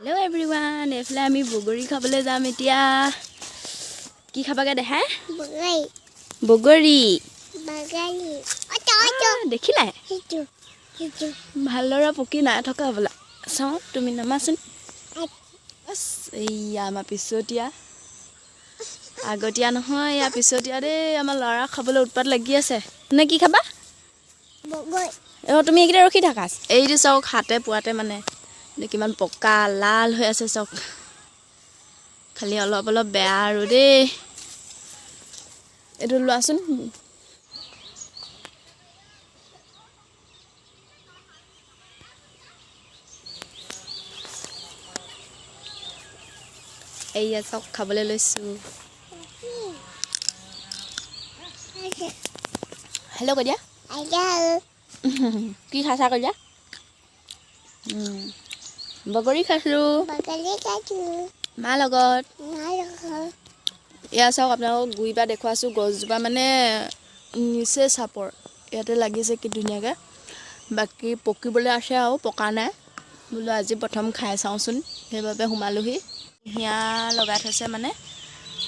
Hello everyone, এফালে আমি বগৰী খাবলৈ যাম এতিয়া কি খাবাগে দেখা বগৰী দেখিলা ভালদৰে পকি নাই থকা বলা চাও তুমি নামাচোন এইয়া আমাৰ পিছতীয়া আগতীয়া নহয় ইয়া পিছতীয়া দেই আমাৰ লৰা খাবলৈ উৎপাত লাগি আছে নে কি খাবা বগৰী তুমি এইকেইটা ৰখি থাকা এইটো চাওক হাতে পুৱাতে মানে কিমান পকা লাল হৈ আছে চাওক খালি অলপ অলপ বেয়া আৰু দেই এইটো লোৱাচোন এইয়া চাওক খাবলৈ লৈছো হেল্ল' কৈ দিয়া কি খাইছা কৈ দিয়া বগৰী খাইছো মা লগত এয়া চাওক আপোনালোকক গুৰি পৰা দেখুৱাইছো গছজোপা মানে নিচে চাপৰ ইয়াতে লাগিছে কি ধুনীয়াকৈ বাকী পকিবলৈ আছে আৰু পকা নাই বোলো আজি প্ৰথম খাই চাওঁচোন সেইবাবে সোমালোহি হিয়া লগাই থৈছে মানে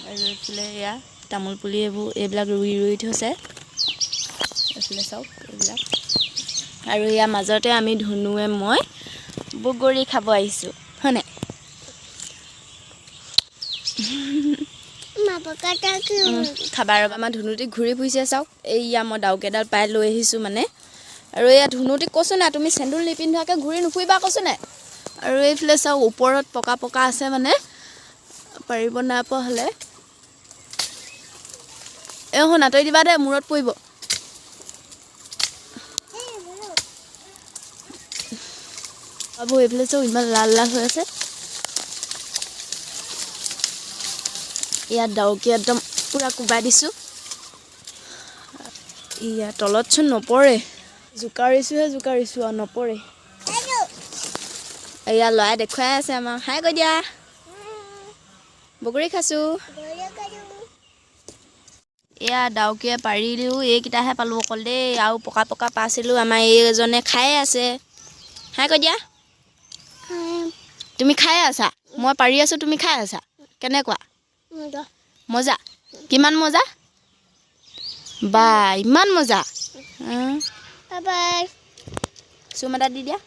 আৰু এইফালে এয়া তামোল পুলি এইবিলাক ৰুই থৈছে এইফালে চাওক এইবিলাক আৰু ইয়াৰ মাজতে আমি ধুনুৱে মই বগৰী খাব আহিছোঁ হয়নে খাবা ৰবা আমাৰ ধুনুটি ঘূৰি ফুৰিছে চাওক এইয়া মই ডাউকেইডাল পাই লৈ আহিছোঁ মানে আৰু এয়া ধুনুটিক কৈছোঁ নাই তুমি চেণ্ডেল নিপিন্ধাকৈ ঘূৰি নুফুৰিবা কৈছোঁ নাই আৰু এইফালে চাওক ওপৰত পকা পকা আছে মানে পাৰিব নাই পোৱা হ'লে শুন আঁতৰি দিবা দে মূৰত পৰিব বাবু এইফালে চাওক ইমান লাল লাল হৈ আছে ইয়াত ডাউকি একদম পুৰা কোবাই দিছোঁ ইয়াত তলতচোন নপৰে জোকাৰিছোঁ আৰু নপৰে এয়া ল'ৰাই দেখুৱাই আছে আমাৰ হাই কৈ দিয়া বগৰী খাইছোঁ এয়া ডাউকিয়ে পাৰিলোঁ এইকেইটাহে পালোঁ অকল দেই আৰু পকা পকা পাইছিলোঁ আমাৰ এইজনে খায়ে আছে হাই কৈ দিয়া তুমি খাই আছা মই পাৰি আছোঁ তুমি খাই আছা কেনেকুৱা মজা কিমান মজা বা ইমান মজা চুম এটা দি দিয়া